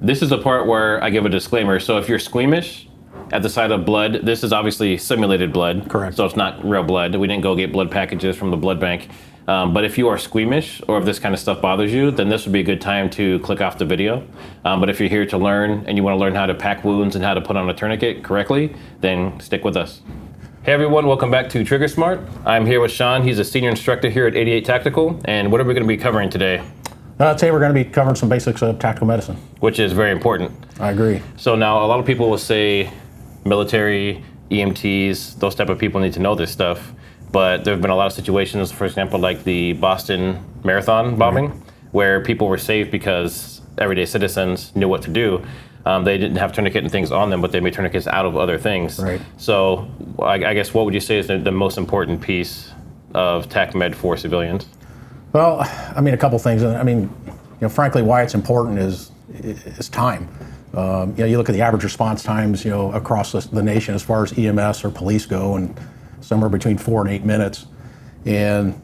This is the part where I give a disclaimer. So if you're squeamish at the sight of blood, this is obviously simulated blood. Correct. So it's not real blood. We didn't go get blood packages from the blood bank. But if you are squeamish or if this kind of stuff bothers you, then this would be a good time to click off the video. But if you're here to learn and you want to learn how to pack wounds and how to put on a tourniquet correctly, then stick with us. Hey everyone, welcome back to TriggerSmart. I'm here with Shawn. He's a senior instructor here at 88 Tactical. And what are we going to be covering today? Today we're going to be covering some basics of tactical medicine. Which is very important. I agree. So now a lot of people will say military, EMTs, those type of people need to know this stuff. But there have been a lot of situations, for example, like the Boston Marathon bombing, where people were saved because everyday citizens knew what to do. They didn't have tourniquet and things on them, but they made tourniquets out of other things. Right. So I guess what would you say is the most important piece of TAC Med for civilians? Well, I mean, a couple things. I mean, frankly, why it's important is time. You look at the average response times, across the nation as far as EMS or police go, and somewhere between 4 and 8 minutes. And,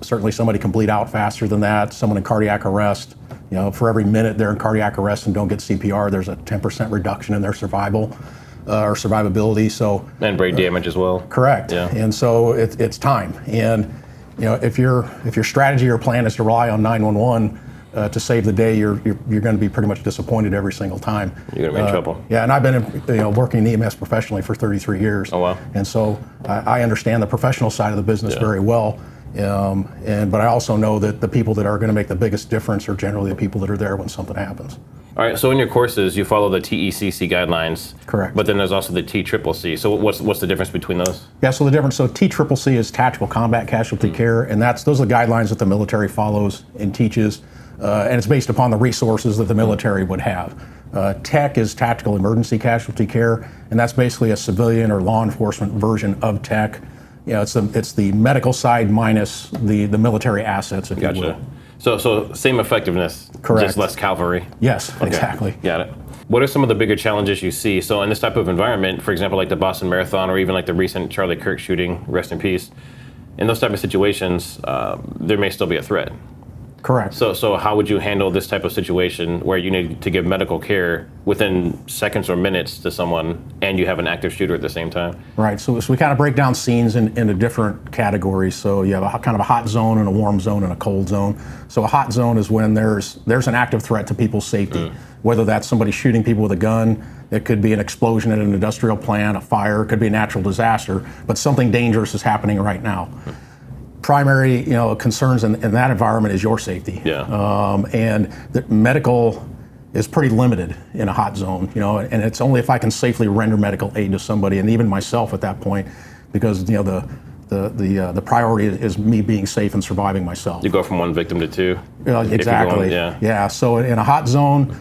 certainly somebody can bleed out faster than that. Someone in cardiac arrest, for every minute they're in cardiac arrest and don't get CPR, there's a 10% reduction in their survival or survivability. So and brain damage as well. Correct. Yeah. And so it's time. And if your strategy or plan is to rely on 911 to save the day, you're going to be pretty much disappointed every single time. You're going to be in trouble. Yeah, and I've been working in EMS professionally for 33 years. Oh wow! And so I understand the professional side of the business very well. But I also know that the people that are going to make the biggest difference are generally the people that are there when something happens. All right. So in your courses, you follow the TECC guidelines. Correct. But then there's also the TCCC. So what's the difference between those? Yeah. So the difference. So TCCC is Tactical Combat Casualty Care, and those are the guidelines that the military follows and teaches. And it's based upon the resources that the military would have. TECC is Tactical Emergency Casualty Care, and that's basically a civilian or law enforcement version of TECC. It's the medical side minus the military assets, if you will. So same effectiveness, correct, just less cavalry. Yes, okay. Exactly. Got it. What are some of the bigger challenges you see? So in this type of environment, for example, like the Boston Marathon or even like the recent Charlie Kirk shooting, rest in peace, in those type of situations, there may still be a threat. Correct. So how would you handle this type of situation where you need to give medical care within seconds or minutes to someone and you have an active shooter at the same time? Right. So we kind of break down scenes into different categories. So you have kind of a hot zone and a warm zone and a cold zone. So a hot zone is when there's an active threat to people's safety, whether that's somebody shooting people with a gun, it could be an explosion at an industrial plant, a fire, it could be a natural disaster, but something dangerous is happening right now. Primary, concerns in that environment is your safety. Yeah. And the medical is pretty limited in a hot zone, and it's only if I can safely render medical aid to somebody, and even myself at that point, because the priority is me being safe and surviving myself. You go from one victim to two. Exactly. Yeah. So in a hot zone,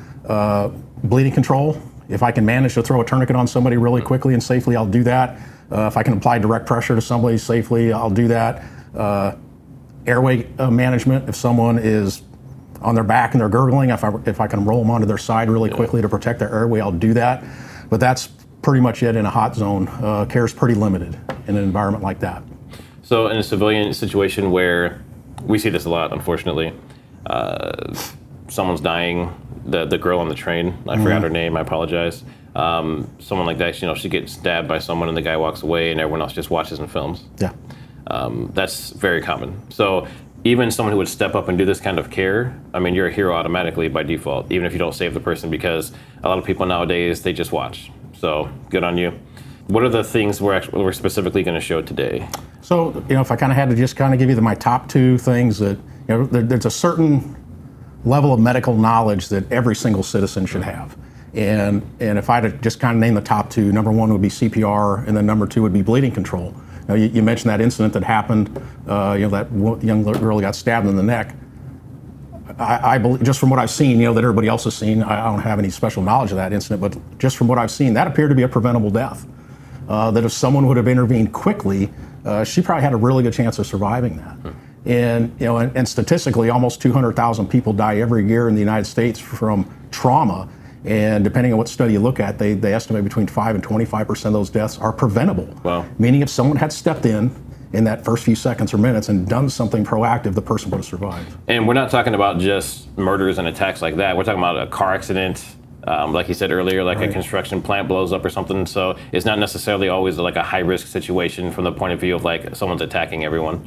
bleeding control. If I can manage to throw a tourniquet on somebody really quickly and safely, I'll do that. If I can apply direct pressure to somebody safely, I'll do that. Airway management, if someone is on their back and they're gurgling, if I can roll them onto their side really quickly to protect their airway, I'll do that. But that's pretty much it in a hot zone. Care is pretty limited in an environment like that. So in a civilian situation where we see this a lot, unfortunately, someone's dying, the girl on the train, I forgot her name, I apologize. Someone like that, she gets stabbed by someone and the guy walks away and everyone else just watches and films. Yeah. That's very common. So even someone who would step up and do this kind of care, I mean, you're a hero automatically by default, even if you don't save the person, because a lot of people nowadays, they just watch. So good on you. What are the things we're specifically going to show today? So, if I kind of had to just kind of give you my top two things that, there's a certain level of medical knowledge that every single citizen should have. And if I had to just kind of name the top two, number one would be CPR, and then number two would be bleeding control. You mentioned that incident that happened, that young girl got stabbed in the neck. I believe, just from what I've seen, that everybody else has seen, I don't have any special knowledge of that incident, but just from what I've seen, that appeared to be a preventable death. That if someone would have intervened quickly, she probably had a really good chance of surviving that. And statistically, almost 200,000 people die every year in the United States from trauma. And depending on what study you look at, they estimate between 5 and 25% of those deaths are preventable. Wow. Meaning if someone had stepped in in that first few seconds or minutes and done something proactive, the person would have survived. And we're not talking about just murders and attacks like that. We're talking about a car accident, like you said earlier, like a construction plant blows up or something. So it's not necessarily always like a high-risk situation from the point of view of like someone's attacking everyone.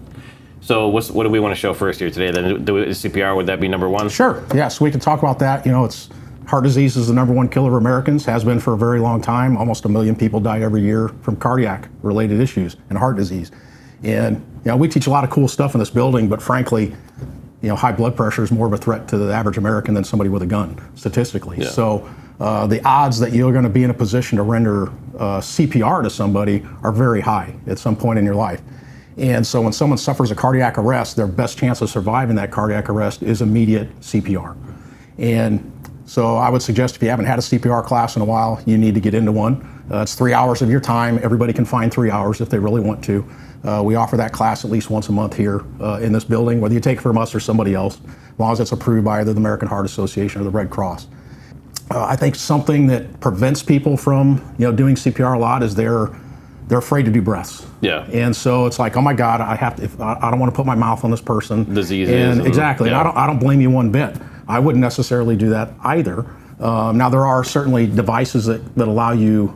So what do we want to show first here today? Then CPR, would that be number one? Sure, yes, we can talk about that. You know, it's heart disease is the number one killer of Americans, has been for a very long time. Almost 1 million people die every year from cardiac-related issues and heart disease. And you know, we teach a lot of cool stuff in this building, but frankly, you know, high blood pressure is more of a threat to the average American than somebody with a gun, statistically. Yeah. So the odds that you're going to be in a position to render CPR to somebody are very high at some point in your life. And so when someone suffers a cardiac arrest, their best chance of surviving that cardiac arrest is immediate CPR. And so I would suggest if you haven't had a CPR class in a while, you need to get into one. It's 3 hours of your time. Everybody can find 3 hours if they really want to. We offer that class at least once a month here in this building, whether you take it from us or somebody else, as long as it's approved by either the American Heart Association or the Red Cross. I think something that prevents people from doing CPR a lot is they're afraid to do breaths. Yeah. And so it's like, oh my God, I don't want to put my mouth on this person. Diseases. And exactly. Yeah. And I don't blame you one bit. I wouldn't necessarily do that either. Now there are certainly devices that allow you,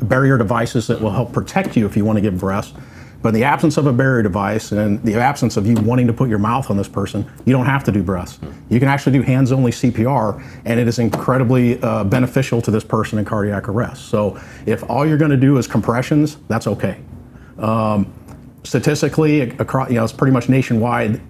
barrier devices that will help protect you if you want to give breaths. But in the absence of a barrier device and the absence of you wanting to put your mouth on this person, you don't have to do breaths. You can actually do hands-only CPR, and it is incredibly beneficial to this person in cardiac arrest. So if all you're going to do is compressions, that's okay. Statistically, across, it's pretty much nationwide,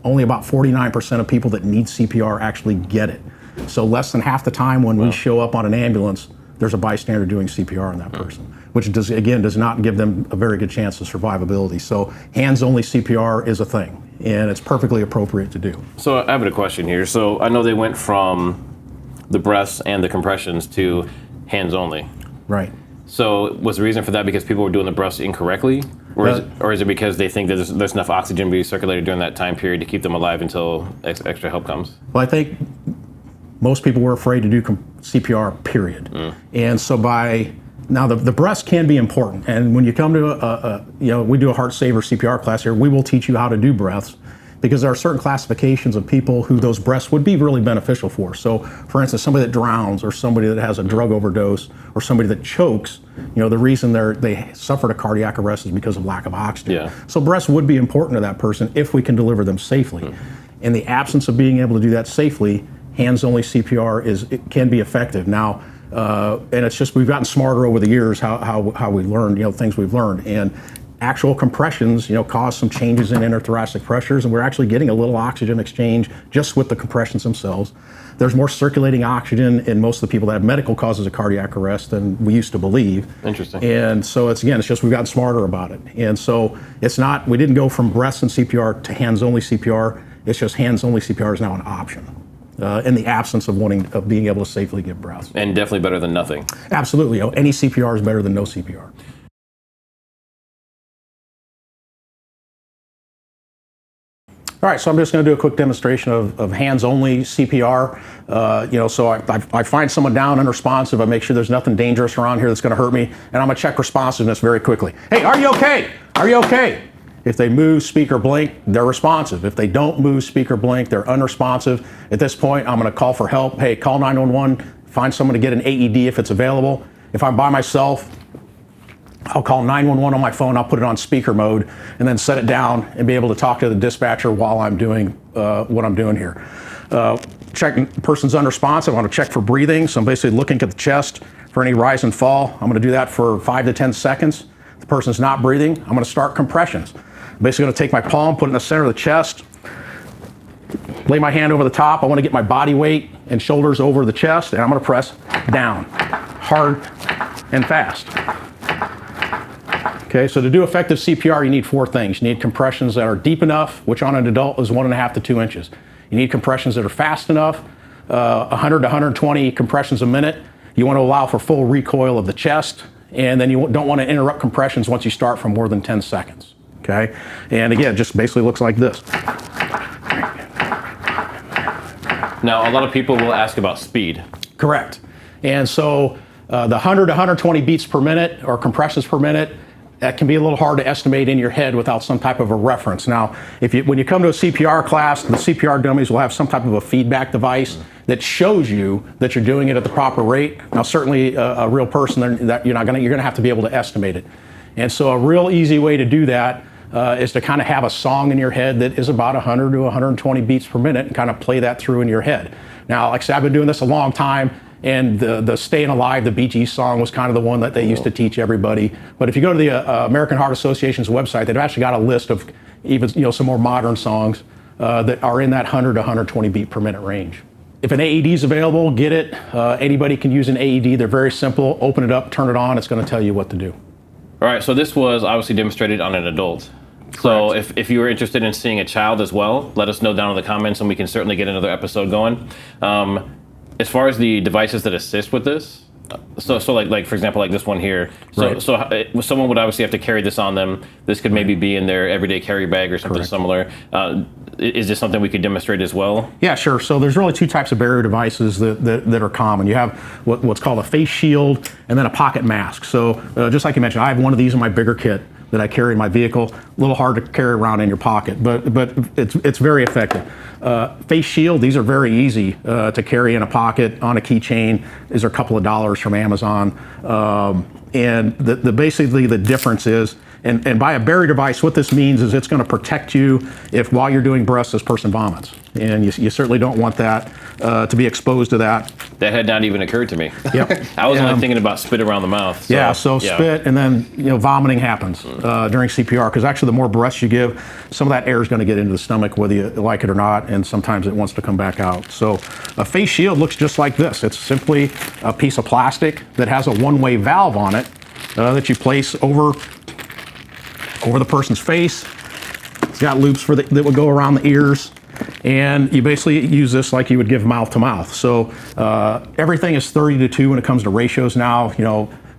only about 49% of people that need CPR actually get it. So less than half the time when we show up on an ambulance, there's a bystander doing CPR on that person, which does not give them a very good chance of survivability. So hands-only CPR is a thing, and it's perfectly appropriate to do. So I have a question here. So I know they went from the breaths and the compressions to hands-only. Right. So was the reason for that because people were doing the breaths incorrectly? Or is it because they think that there's enough oxygen being circulated during that time period to keep them alive until extra help comes? Well, I think most people were afraid to do CPR, period. And so now the breaths can be important. And when you come to we do a heart saver CPR class here, we will teach you how to do breaths because there are certain classifications of people who those breaths would be really beneficial for. So for instance, somebody that drowns or somebody that has a drug overdose or somebody that chokes, the reason they suffered a cardiac arrest is because of lack of oxygen. Yeah. So breaths would be important to that person if we can deliver them safely. In the absence of being able to do that safely, hands-only CPR can be effective. Now, and it's just we've gotten smarter over the years how we learned, things we've learned. And actual compressions, cause some changes in interthoracic pressures, and we're actually getting a little oxygen exchange just with the compressions themselves. There's more circulating oxygen in most of the people that have medical causes of cardiac arrest than we used to believe. Interesting. And so it's just we've gotten smarter about it. And so we didn't go from breaths and CPR to hands-only CPR. It's just hands-only CPR is now an option. In the absence of being able to safely give breaths. And definitely better than nothing. Absolutely. Any CPR is better than no CPR. All right, so I'm just going to do a quick demonstration of hands-only CPR. So I find someone down, unresponsive. I make sure there's nothing dangerous around here that's going to hurt me, and I'm going to check responsiveness very quickly. Hey, are you okay? Are you okay? If they move, speak, or blink, they're responsive. If they don't move, speak, or blink, they're unresponsive. At this point, I'm going to call for help. Hey, call 911, find someone to get an AED if it's available. If I'm by myself, I'll call 911 on my phone, I'll put it on speaker mode, and then set it down and be able to talk to the dispatcher while I'm doing what I'm doing here. Checking, person's unresponsive, I want to check for breathing, so I'm basically looking at the chest for any rise and fall. I'm going to do that for 5 to 10 seconds. If the person's not breathing, I'm going to start compressions. I'm basically going to take my palm, put it in the center of the chest, lay my hand over the top. I want to get my body weight and shoulders over the chest, and I'm going to press down, hard and fast. Okay, so to do effective CPR, you need 4 things. You need compressions that are deep enough, which on an adult is 1.5 to 2 inches. You need compressions that are fast enough, 100 to 120 compressions a minute. You want to allow for full recoil of the chest, and then you don't want to interrupt compressions once you start from more than 10 seconds. Okay, and again, it just basically looks like this. Now, a lot of people will ask about speed. Correct. And so the 100 to 120 beats per minute or compressions per minute, that can be a little hard to estimate in your head without some type of a reference. Now, when you come to a CPR class, the CPR dummies will have some type of a feedback device that shows you that you're doing it at the proper rate. Now, certainly a real person, you're gonna have to be able to estimate it. And so a real easy way to do that is to kind of have a song in your head that is about 100 to 120 beats per minute and kind of play that through in your head. Now, like I said, I've been doing this a long time, and the Staying Alive, the Bee Gees song was kind of the one that they used to teach everybody. But if you go to the American Heart Association's website, they've actually got a list of even some more modern songs that are in that 100 to 120 beat per minute range. If an AED is available, get it. Anybody can use an AED. They're very simple. Open it up, turn it on. It's going to tell you what to do. All right, so this was obviously demonstrated on an adult. Correct. So if you were interested in seeing a child as well, let us know down in the comments and we can certainly get another episode going. As far as the devices that assist with this, so like for example, like this one here. So, right. so someone would obviously have to carry this on them. This could maybe be in their everyday carry bag or something Correct. similar. Is this something we could demonstrate as well? Yeah, sure. So there's really two types of barrier devices that are common. You have what's called a face shield and then a pocket mask. So just like you mentioned, I have one of these in my bigger kit that I carry in my vehicle. A little hard to carry around in your pocket, but it's very effective. Face shield, these are very easy to carry in a pocket on a keychain. These are a couple of dollars from Amazon. And basically the difference is, and by a barrier device, what this means is it's going to protect you if while you're doing breaths, this person vomits. And you certainly don't want that to be exposed to that. That had not even occurred to me. Yep. I was only thinking about spit around the mouth. So spit, and then vomiting happens during CPR, because actually the more breaths you give, some of that air is going to get into the stomach whether you like it or not, and sometimes it wants to come back out. So a face shield looks just like this. It's simply a piece of plastic that has a one-way valve on it that you place over the person's face. It's got loops that would go around the ears. And you basically use this like you would give mouth to mouth. So everything is 30-2 when it comes to ratios now.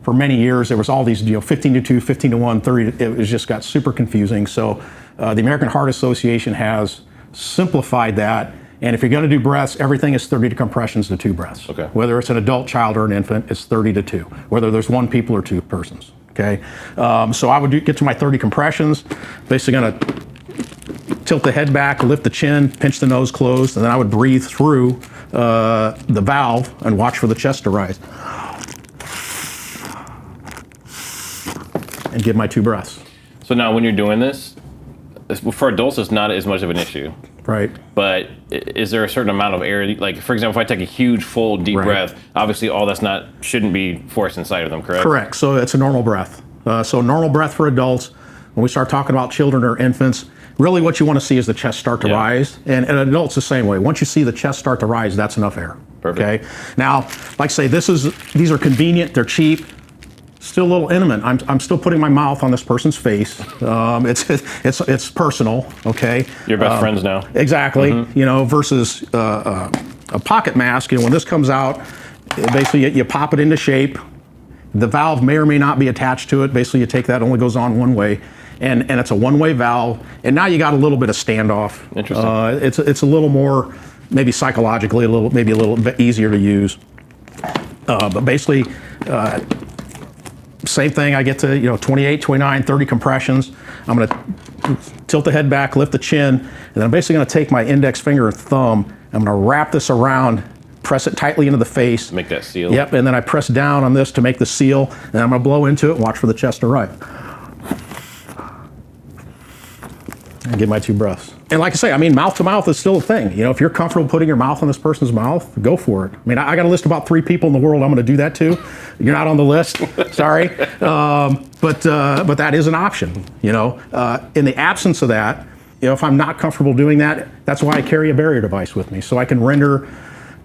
For many years there was all these 15-2, 15-1, 30. It just got super confusing. So the American Heart Association has simplified that. And if you're going to do breaths, everything is 30 compressions to 2 breaths. Okay. Whether it's an adult, child, or an infant, it's 30-2. Whether there's 1 people or 2 persons. Okay. So I would get to my 30 compressions. Basically going to tilt the head back, lift the chin, pinch the nose closed, and then I would breathe through the valve and watch for the chest to rise. And give my 2 breaths. So now when you're doing this, for adults it's not as much of an issue. Right. But is there a certain amount of air, like for example, if I take a huge, full, deep breath, obviously all shouldn't be forced inside of them, correct? Correct. So it's a normal breath. So normal breath for adults. When we start talking about children or infants, really what you want to see is the chest start to rise. And adults the same way. Once you see the chest start to rise, that's enough air. Perfect. Okay. Now, like I say, these are convenient, they're cheap, still a little intimate. I'm still putting my mouth on this person's face. It's personal, okay? You're best friends now. Exactly. Versus a pocket mask. When this comes out, basically you pop it into shape. The valve may or may not be attached to it. Basically, you take that, it only goes on one way. And it's a one-way valve, and now you got a little bit of standoff. Interesting. It's a little more, maybe psychologically, a little bit easier to use. But basically, same thing. I get to 28, 29, 30 compressions. I'm going to tilt the head back, lift the chin, and then I'm basically going to take my index finger and thumb. I'm going to wrap this around, press it tightly into the face. Make that seal. Yep, and then I press down on this to make the seal, and I'm going to blow into it and watch for the chest to rise. And give my 2 breaths. And like I say, mouth to mouth is still a thing. If you're comfortable putting your mouth on this person's mouth, go for it. I got a list of about 3 people in the world I'm going to do that to. You're not on the list, sorry. But that is an option. In the absence of that, if I'm not comfortable doing that, that's why I carry a barrier device with me, so I can render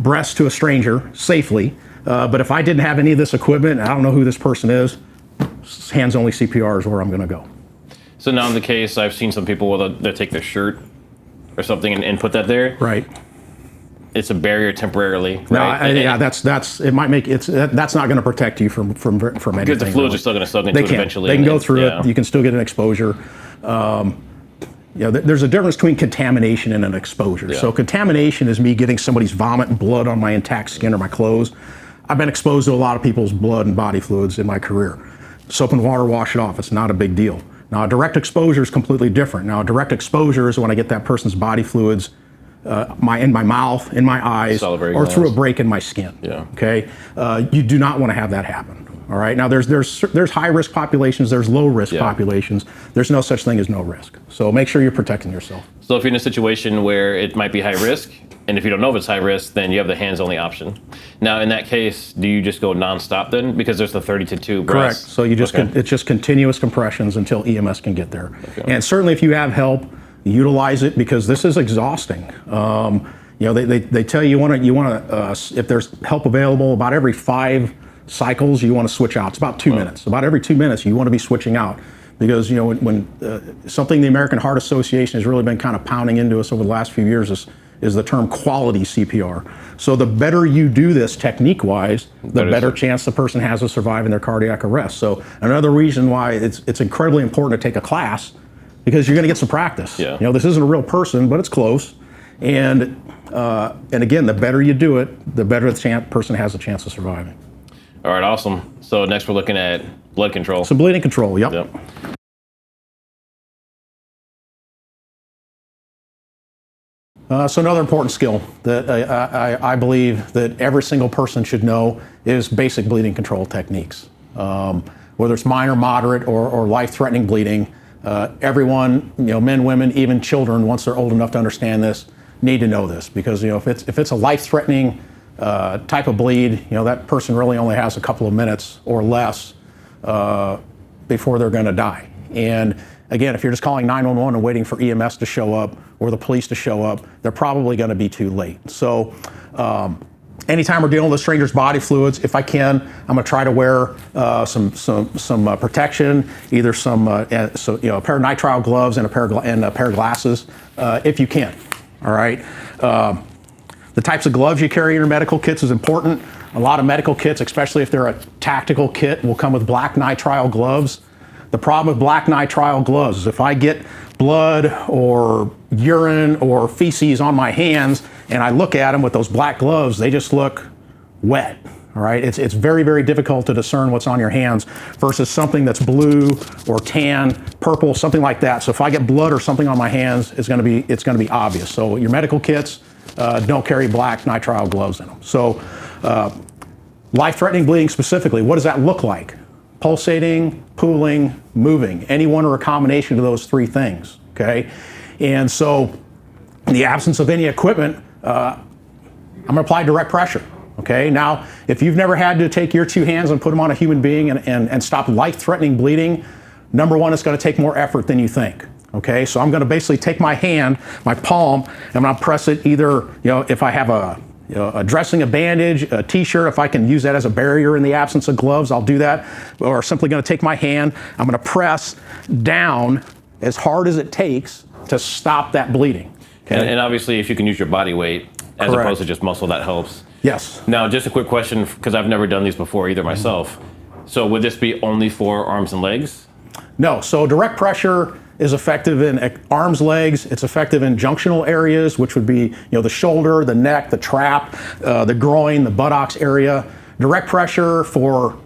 breaths to a stranger safely. But if I didn't have any of this equipment, and I don't know who this person is, hands-only CPR is where I'm going to go. So now in the case, I've seen some people they'll take their shirt or something and put that there. Right. It's a barrier temporarily, right? No, that's it. Might make that's not going to protect you from anything. Because the fluids are still going to suck into it eventually. They can go through it. You can still get an exposure. There's a difference between contamination and an exposure. Yeah. So contamination is me getting somebody's vomit and blood on my intact skin or my clothes. I've been exposed to a lot of people's blood and body fluids in my career. soap and water, wash it off. It's not a big deal. Now, a direct exposure is completely different. Now, a direct exposure is when I get that person's body fluids in my mouth, in my eyes, or through a break in my skin. Yeah. Okay. You do not want to have that happen. All right. Now, there's high risk populations. There's low risk populations. There's no such thing as no risk. So make sure you're protecting yourself. So if you're in a situation where it might be high risk, and if you don't know if it's high risk, then you have the hands-only option. Now, in that case, do you just go nonstop then? Because there's the 30 to 2 breaths. Correct. So you just it's just continuous compressions until EMS can get there. Okay. And certainly, if you have help, utilize it, because this is exhausting. They tell you you want to if there's help available, about every 5 cycles you want to switch out. It's about 2 minutes. About every 2 minutes you want to be switching out, because when something the American Heart Association has really been kind of pounding into us over the last few years is the term quality CPR. So the better you do this technique-wise, the better chance the person has of surviving their cardiac arrest. So another reason why it's incredibly important to take a class, because you're going to get some practice. Yeah. This isn't a real person, but it's close. And again, the better you do it, the better the person has a chance of surviving. All right, awesome. So next we're looking at blood control. So bleeding control, yep. So another important skill that I believe that every single person should know is basic bleeding control techniques. Whether it's minor, moderate, or life-threatening bleeding, everyone, men, women, even children, once they're old enough to understand this, need to know this, because if it's a life-threatening type of bleed, that person really only has a couple of minutes or less before they're going to die. And again, if you're just calling 911 and waiting for EMS to show up or the police to show up, they're probably going to be too late. So anytime we're dealing with a stranger's body fluids, if I can, I'm going to try to wear some protection, either a pair of nitrile gloves and a pair of glasses, if you can. All right. The types of gloves you carry in your medical kits is important. A lot of medical kits, especially if they're a tactical kit, will come with black nitrile gloves. The problem with black nitrile gloves is if I get blood or urine or feces on my hands and I look at them with those black gloves, they just look wet. All right, it's very, very difficult to discern what's on your hands versus something that's blue or tan, purple, something like that. So if I get blood or something on my hands, it's going to be obvious. So your medical kits don't carry black nitrile gloves in them. So life-threatening bleeding specifically, what does that look like? Pulsating, pooling, moving, any one or a combination of those 3 things. Okay, and so in the absence of any equipment, I'm going to apply direct pressure. Okay, now if you've never had to take your 2 hands and put them on a human being and stop life-threatening bleeding, number one, it's going to take more effort than you think. Okay, so I'm going to basically take my hand, my palm, and I'm going to press it either, if I have a dressing, a bandage, a t-shirt, if I can use that as a barrier in the absence of gloves, I'll do that. Or simply going to take my hand, I'm going to press down as hard as it takes to stop that bleeding. Okay? And obviously, if you can use your body weight as opposed to just muscle, that helps. Yes. Now, just a quick question, because I've never done these before either myself. So would this be only for arms and legs? No. So direct pressure is effective in arms, legs. It's effective in junctional areas, which would be the shoulder, the neck, the trap, the groin, the buttocks area. Direct pressure for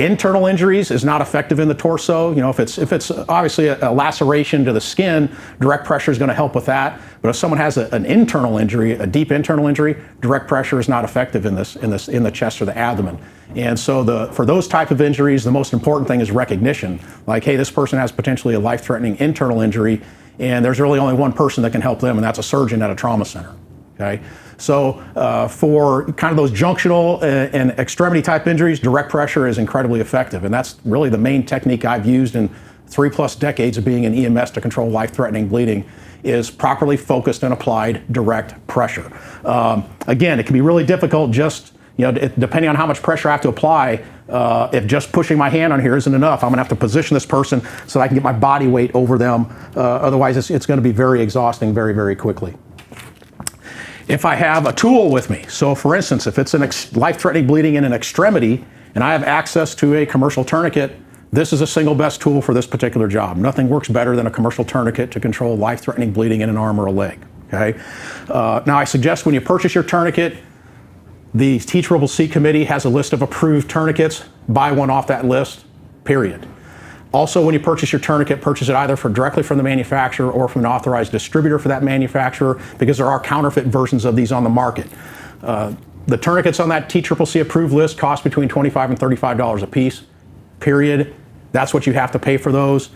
internal injuries is not effective in the torso. If it's obviously a laceration to the skin, direct pressure is going to help with that. But if someone has an internal injury, a deep internal injury, direct pressure is not effective in the chest or the abdomen. And so for those type of injuries, the most important thing is recognition. Like, hey, this person has potentially a life-threatening internal injury, and there's really only one person that can help them, and that's a surgeon at a trauma center. Okay, so for kind of those junctional and extremity type injuries, direct pressure is incredibly effective, and that's really the main technique I've used in 3+ decades of being in EMS to control life-threatening bleeding, is properly focused and applied direct pressure. Again, it can be really difficult just, depending on how much pressure I have to apply. If just pushing my hand on here isn't enough, I'm going to have to position this person so that I can get my body weight over them. Otherwise, it's going to be very exhausting very, very quickly. If I have a tool with me, so for instance, if it's life-threatening bleeding in an extremity and I have access to a commercial tourniquet, this is a single best tool for this particular job. Nothing works better than a commercial tourniquet to control life-threatening bleeding in an arm or a leg. Okay. Now I suggest when you purchase your tourniquet, the TCCC committee has a list of approved tourniquets. Buy one off that list. period. Also, when you purchase your tourniquet, purchase it either directly from the manufacturer or from an authorized distributor for that manufacturer, because there are counterfeit versions of these on the market. The tourniquets on that TCCC approved list cost between $25 and $35 a piece, period. That's what you have to pay for those.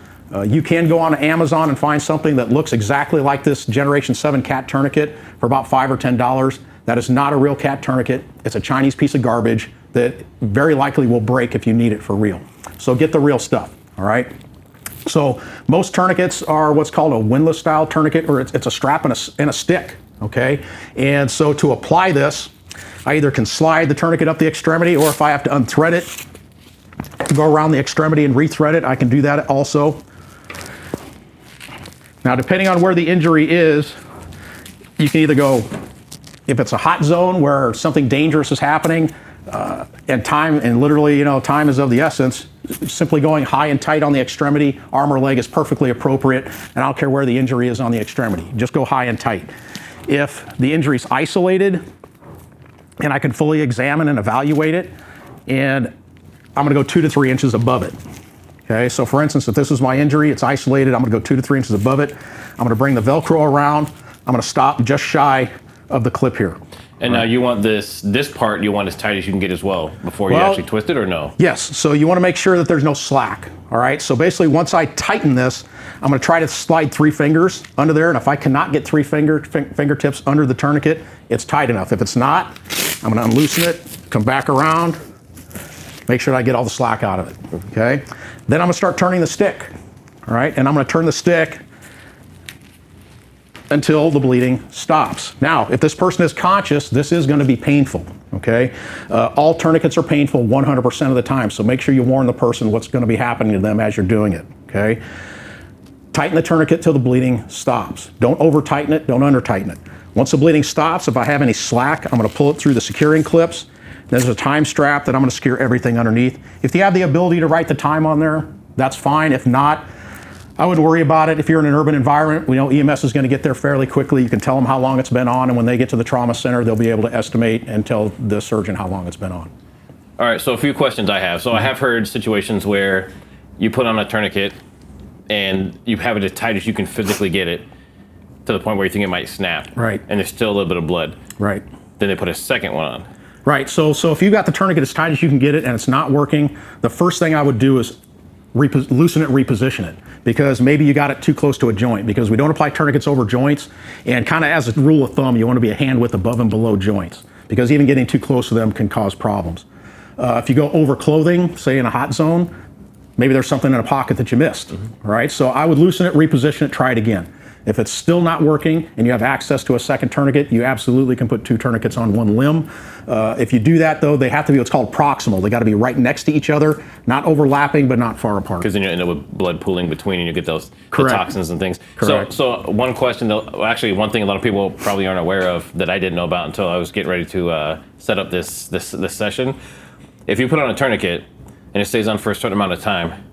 You can go on Amazon and find something that looks exactly like this Generation 7 cat tourniquet for about $5 or $10. That is not a real cat tourniquet. It's a Chinese piece of garbage that very likely will break if you need it for real. So get the real stuff. All right. So most tourniquets are what's called a windlass style tourniquet, or it's a strap and a stick. Okay. And so to apply this, I either can slide the tourniquet up the extremity, or if I have to unthread it, go around the extremity and rethread it, I can do that also. Now, depending on where the injury is, you can either go, if it's a hot zone where something dangerous is happening, and time, and literally, time is of the essence, simply going high and tight on the extremity, arm or leg, is perfectly appropriate, and I don't care where the injury is on the extremity. Just go high and tight. If the injury is isolated, and I can fully examine and evaluate it, and I'm gonna go 2 to 3 inches above it. Okay, so for instance, if this is my injury, it's isolated, I'm gonna go 2 to 3 inches above it. I'm gonna bring the Velcro around, I'm gonna stop just shy of the clip here. And now you want this part, you want as tight as you can get as well before you actually twist it, or no? Yes, so you want to make sure that there's no slack, all right? So basically, once I tighten this, I'm going to try to slide 3 fingers under there, and if I cannot get 3 fingertips under the tourniquet, it's tight enough. If it's not, I'm going to unloosen it, come back around, make sure that I get all the slack out of it, okay? Then I'm going to start turning the stick, all right? And I'm going to turn the stick until the bleeding stops. Now, if this person is conscious, this is going to be painful, okay? All tourniquets are painful 100% of the time, so make sure you warn the person what's going to be happening to them as you're doing it, okay? Tighten the tourniquet till the bleeding stops. Don't over-tighten it, don't under-tighten it. Once the bleeding stops, if I have any slack, I'm going to pull it through the securing clips. There's a time strap that I'm going to secure everything underneath. If you have the ability to write the time on there, that's fine. If not, I wouldn't worry about it. If you're in an urban environment, we know EMS is going to get there fairly quickly. You can tell them how long it's been on, and when they get to the trauma center, they'll be able to estimate and tell the surgeon how long it's been on. All right, so a few questions I have. So I have heard situations where you put on a tourniquet and you have it as tight as you can physically get it to the point where you think it might snap. Right. And there's still a little bit of blood. Right. Then they put a second one on. Right, so if you've got the tourniquet as tight as you can get it and it's not working, the first thing I would do is loosen it, reposition it, because maybe you got it too close to a joint, because we don't apply tourniquets over joints, and kind of as a rule of thumb, you want to be a hand width above and below joints, because even getting too close to them can cause problems. If you go over clothing, say in a hot zone, maybe there's something in a pocket that you missed, right? So I would loosen it, reposition it, try it again. If it's still not working and you have access to a second tourniquet, you absolutely can put 2 tourniquets on 1 limb. If you do that, though, they have to be what's called proximal. They got to be right next to each other, not overlapping, but not far apart. Because then you end up with blood pooling between, and you get those the toxins and things. Correct. So one question, though, actually one thing a lot of people probably aren't aware of that I didn't know about until I was getting ready to set up this session. If you put on a tourniquet and it stays on for a certain amount of time,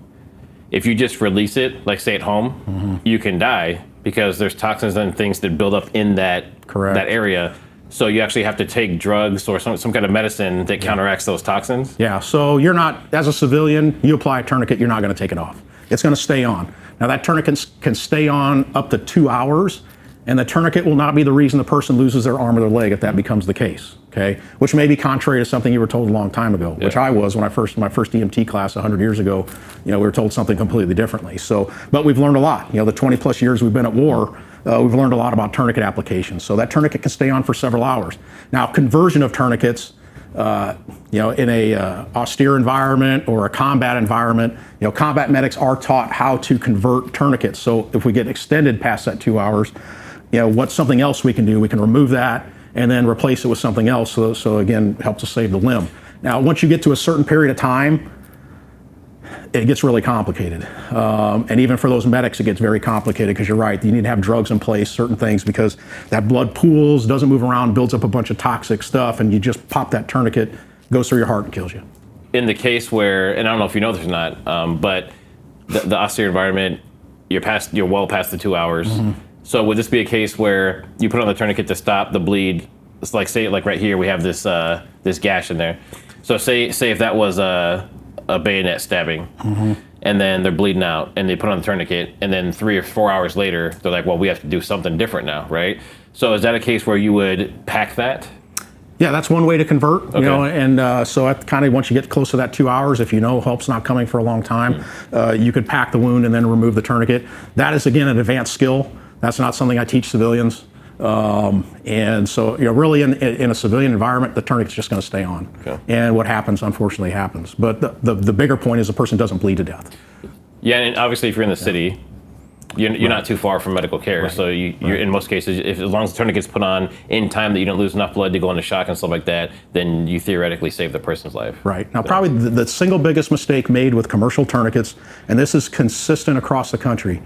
if you just release it, like say at home, you can die, because there's toxins and things that build up in that area. So you actually have to take drugs or some kind of medicine that counteracts those toxins. Yeah, so you're not, as a civilian, you apply a tourniquet, you're not going to take it off. It's going to stay on. Now that tourniquet can stay on up to 2 hours, and the tourniquet will not be the reason the person loses their arm or their leg if that becomes the case, okay? Which may be contrary to something you were told a long time ago, which I was when my first EMT class 100 years ago. We were told something completely differently. So, but we've learned a lot. The 20 plus years we've been at war, we've learned a lot about tourniquet applications. So that tourniquet can stay on for several hours. Now, conversion of tourniquets, in a austere environment or a combat environment, combat medics are taught how to convert tourniquets. So if we get extended past that 2 hours, what's something else we can do? We can remove that and then replace it with something else. So again, helps us save the limb. Now, once you get to a certain period of time, it gets really complicated. And even for those medics, it gets very complicated, because you're right, you need to have drugs in place, certain things, because that blood pools, doesn't move around, builds up a bunch of toxic stuff, and you just pop that tourniquet, goes through your heart and kills you. In the case where, and I don't know if you know this or not, but the austere environment, you're well past the 2 hours. So would this be a case where you put on the tourniquet to stop the bleed? It's like, say, like right here, we have this this gash in there. So say if that was a a bayonet stabbing, and then they're bleeding out, and they put on the tourniquet, and then 3 or 4 hours later, they're like, well, we have to do something different now, right? So is that a case where you would pack that? Yeah, that's one way to convert, you know, and so at kind of once you get close to that 2 hours, if you know help's not coming for a long time, you could pack the wound and then remove the tourniquet. That is, again, an advanced skill. That's not something I teach civilians. And so, you know, really in a civilian environment, the tourniquet's just going to stay on. And what happens, unfortunately, happens. But the bigger point is the person doesn't bleed to death. Yeah, and obviously if you're in the city, you're not too far from medical care. So you're in most cases, as long as the tourniquet's put on in time that you don't lose enough blood to go into shock and stuff like that, then you theoretically save the person's life. Right. Now, probably the single biggest mistake made with commercial tourniquets, and this is consistent across the country,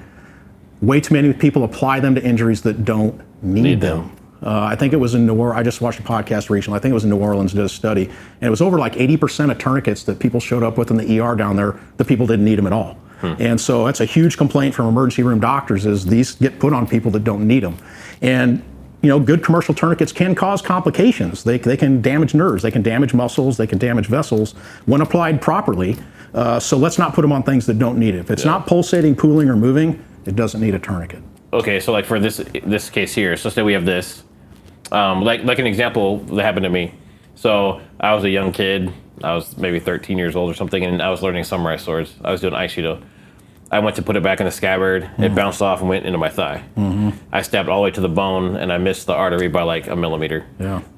way too many people apply them to injuries that don't need them. I think it was in New Orleans. I just watched a podcast recently. I think it was in New Orleans, did a study, and it was over like 80% of tourniquets that people showed up with in the ER down there, the people didn't need them at all. And so that's a huge complaint from emergency room doctors, is these get put on people that don't need them. And you know, good commercial tourniquets can cause complications. They can damage nerves, they can damage muscles, they can damage vessels when applied properly. So let's not put them on things that don't need it. If it's not pulsating, pooling, or moving, it doesn't need a tourniquet. Okay, so like for this case here, so say we have this, like an example that happened to me. So I was a young kid. I was maybe 13 years old or something, and I was learning samurai swords. I was doing Aikido. I went to put it back in the scabbard. It bounced off and went into my thigh. I stabbed all the way to the bone, and I missed the artery by like a millimeter.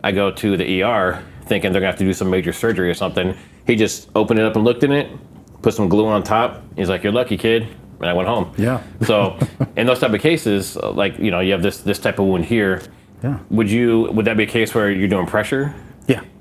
I go to the ER thinking they're gonna have to do some major surgery or something. He just opened it up and looked in it, put some glue on top. He's like, "You're lucky, kid." And I went home. So in those type of cases, like, you know, you have this type of wound here. Would that be a case where you're doing pressure?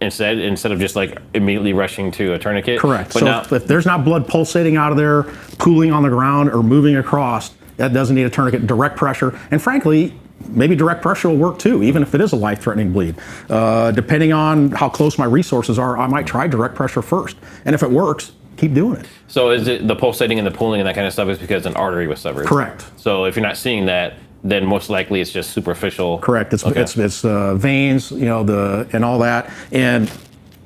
Instead of just like immediately rushing to a tourniquet? Correct. But so now, if there's not blood pulsating out of there, pooling on the ground, or moving across, that doesn't need a tourniquet. Direct pressure, and frankly, maybe direct pressure will work too, even if it is a life-threatening bleed. Depending on how close my resources are, I might try direct pressure first. And if it works, keep doing it. So is it the pulsating and the pooling and that kind of stuff is because an artery was severed? Correct. So if you're not seeing that, then most likely it's just superficial. Correct. It's veins, you know, and all that, and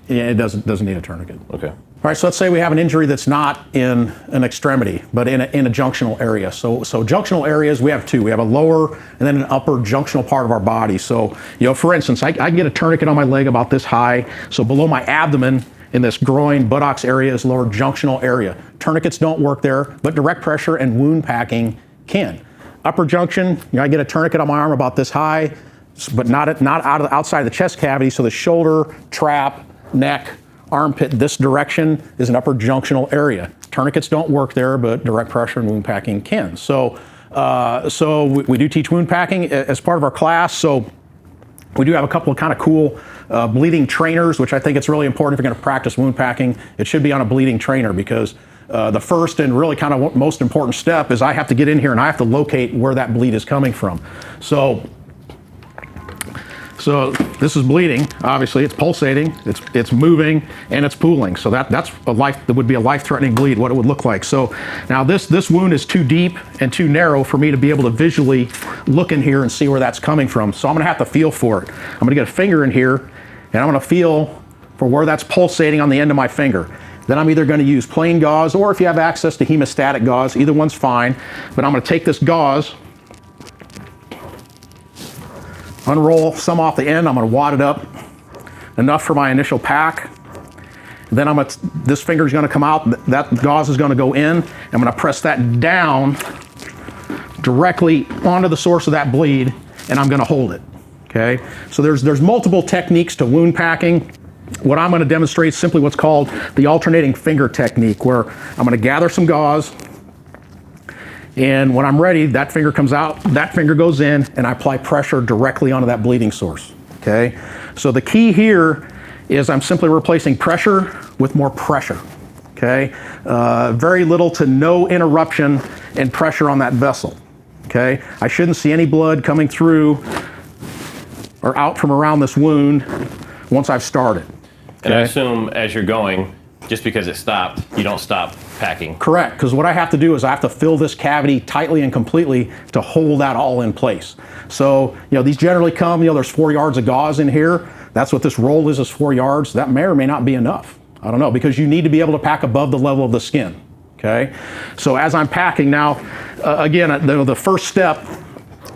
it doesn't need a tourniquet. Okay. All right. So let's say we have an injury that's not in an extremity, but in a junctional area. So junctional areas, we have two. We have a lower and then an upper junctional part of our body. So, you know, for instance, I can get a tourniquet on my leg about this high. So below my abdomen, in this groin, buttocks area, is lower junctional area. Tourniquets don't work there, but direct pressure and wound packing can. Upper junction, you know, I get a tourniquet on my arm about this high, but not outside of the chest cavity. So the shoulder, trap, neck, armpit, this direction is an upper junctional area. Tourniquets don't work there, but direct pressure and wound packing can. So we do teach wound packing as part of our class. So we do have a couple of kind of cool bleeding trainers, which I think it's really important if you're going to practice wound packing. It should be on a bleeding trainer, because the first and really kind of most important step is I have to get in here and I have to locate where that bleed is coming from. So this is bleeding. Obviously, it's pulsating, it's moving, and it's pooling. So that would be a life-threatening bleed. What it would look like. So now this wound is too deep and too narrow for me to be able to visually look in here and see where that's coming from. So I'm going to have to feel for it. I'm going to get a finger in here, and I'm going to feel for where that's pulsating on the end of my finger. Then I'm either going to use plain gauze, or if you have access to hemostatic gauze, either one's fine. But I'm going to take this gauze, unroll some off the end. I'm going to wad it up enough for my initial pack. Then this finger is going to come out. That gauze is going to go in. I'm going to press that down directly onto the source of that bleed, and I'm going to hold it. Okay. So there's multiple techniques to wound packing. What I'm going to demonstrate is simply what's called the alternating finger technique, where I'm going to gather some gauze, and when I'm ready, that finger comes out, that finger goes in, and I apply pressure directly onto that bleeding source. Okay? So the key here is I'm simply replacing pressure with more pressure. Okay? Very little to no interruption in pressure on that vessel. Okay? I shouldn't see any blood coming through or out from around this wound once I've started. And I assume as you're going, just because it stopped, you don't stop packing. Correct, because what I have to do is I have to fill this cavity tightly and completely to hold that all in place. So, you know, these generally come, you know, there's 4 yards of gauze in here. That's what this roll is 4 yards. That may or may not be enough. I don't know, because you need to be able to pack above the level of the skin, okay? So as I'm packing now, again, the first step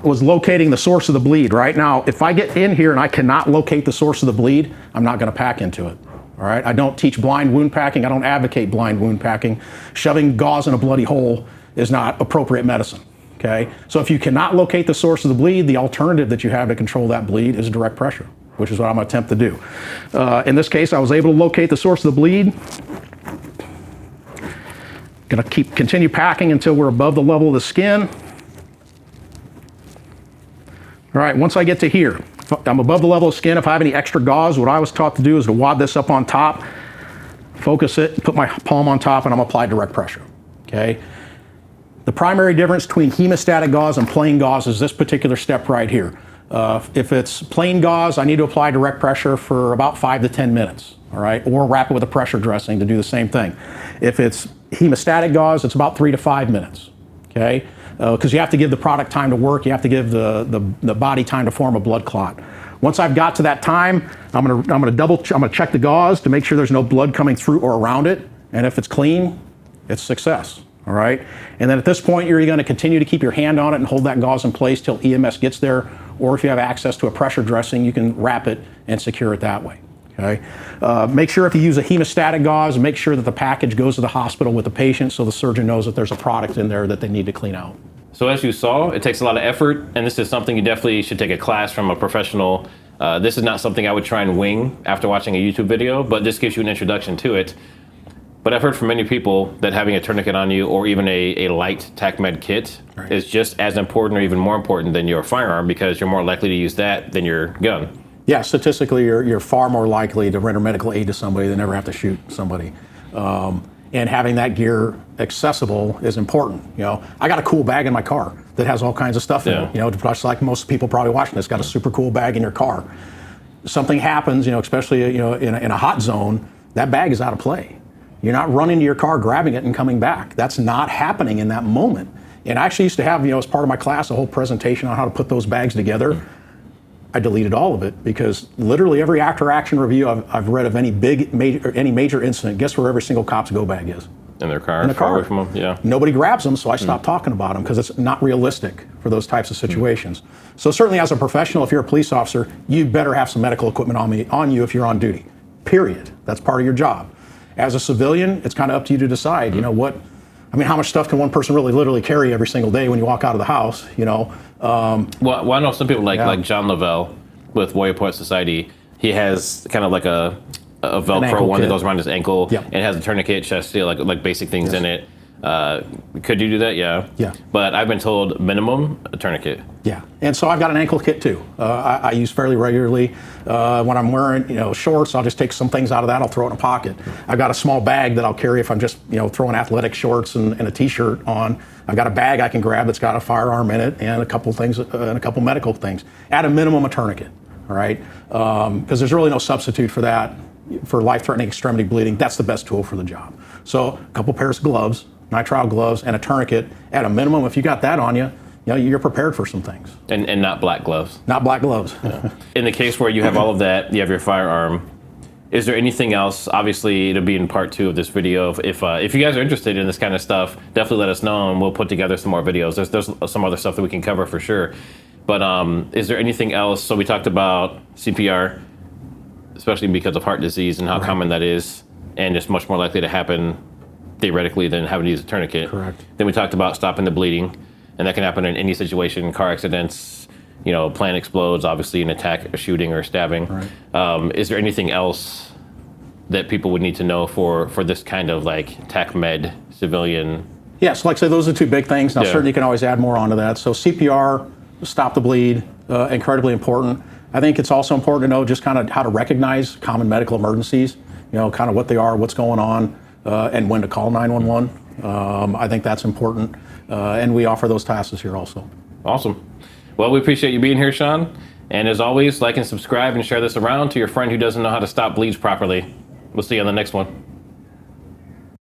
was locating the source of the bleed. Right now, if I get in here and I cannot locate the source of the bleed, I'm not gonna pack into it, all right? I don't teach blind wound packing. I don't advocate blind wound packing. Shoving gauze in a bloody hole is not appropriate medicine, okay? So if you cannot locate the source of the bleed, the alternative that you have to control that bleed is direct pressure, which is what I'm gonna attempt to do. In this case, I was able to locate the source of the bleed. Gonna continue packing until we're above the level of the skin. All right, once I get to here, I'm above the level of skin. If I have any extra gauze, what I was taught to do is to wad this up on top, focus it, put my palm on top, and I'm gonna apply direct pressure, okay? The primary difference between hemostatic gauze and plain gauze is this particular step right here. If it's plain gauze, I need to apply direct pressure for about 5 to 10 minutes, all right? Or wrap it with a pressure dressing to do the same thing. If it's hemostatic gauze, it's about 3 to 5 minutes, okay? Because you have to give the product time to work. You have to give the body time to form a blood clot. Once I've got to that time, I'm gonna check the gauze to make sure there's no blood coming through or around it. And if it's clean, it's success. All right. And then at this point, you're going to continue to keep your hand on it and hold that gauze in place till EMS gets there. Or if you have access to a pressure dressing, you can wrap it and secure it that way. Okay. Make sure if you use a hemostatic gauze, make sure that the package goes to the hospital with the patient so the surgeon knows that there's a product in there that they need to clean out. So as you saw, it takes a lot of effort, and this is something you definitely should take a class from a professional. This is not something I would try and wing after watching a YouTube video, but this gives you an introduction to it. But I've heard from many people that having a tourniquet on you or even a light TAC med kit is just as important or even more important than your firearm, because you're more likely to use that than your gun. Yeah, statistically, you're far more likely to render medical aid to somebody than ever have to shoot somebody. And having that gear accessible is important. You know, I got a cool bag in my car that has all kinds of stuff in it. You know, just like most people probably watching this, got a super cool bag in your car. Something happens, you know, especially in a hot zone, that bag is out of play. You're not running to your car, grabbing it, and coming back. That's not happening in that moment. And I actually used to have, as part of my class, a whole presentation on how to put those bags together. I deleted all of it because literally every after-action review I've read of any major incident, guess where every single cop's go bag is? In their car, in the car. Far away from them, yeah. Nobody grabs them, so I stopped talking about them because it's not realistic for those types of situations. So certainly as a professional, if you're a police officer, you better have some medical equipment on you if you're on duty, period. That's part of your job. As a civilian, it's kind of up to you to decide, how much stuff can one person really literally carry every single day when you walk out of the house, Well, I know some people like John Lavelle with Warrior Poet Society. He has kind of like a Velcro one that goes around his ankle and has a tourniquet, chest seal, like basic things in it. Could you do that? Yeah. Yeah. But I've been told minimum a tourniquet. Yeah. And so I've got an ankle kit too. I use fairly regularly. When I'm wearing, shorts, I'll just take some things out of that. I'll throw it in a pocket. I've got a small bag that I'll carry if I'm just, throwing athletic shorts and a t-shirt on. I've got a bag I can grab that's got a firearm in it and a couple things and a couple medical things. At a minimum, a tourniquet. All right. Because there's really no substitute for that. For life-threatening extremity bleeding, that's the best tool for the job. So a couple pairs of gloves, nitrile gloves, and a tourniquet. At a minimum, if you got that on you, you're prepared for some things. And not black gloves. Not black gloves. Yeah. In the case where you have all of that, you have your firearm, is there anything else? Obviously, it'll be in part 2 of this video. If you guys are interested in this kind of stuff, definitely let us know and we'll put together some more videos. There's some other stuff that we can cover for sure. But is there anything else? So we talked about CPR, especially because of heart disease and how common that is, and it's much more likely to happen theoretically than having to use a tourniquet. Correct. Then we talked about stopping the bleeding, and that can happen in any situation, car accidents, plane explodes, obviously an attack, a shooting, or stabbing. Right. Is there anything else that people would need to know for this kind of like TAC med civilian? Yes, like I said, those are the 2 big things. Now certainly you can always add more onto that. So CPR, stop the bleed, incredibly important. I think it's also important to know just kind of how to recognize common medical emergencies, kind of what they are, what's going on, and when to call 911. I think that's important, and we offer those classes here also. Awesome. Well, we appreciate you being here, Shawn. And as always, like and subscribe and share this around to your friend who doesn't know how to stop bleeds properly. We'll see you on the next one.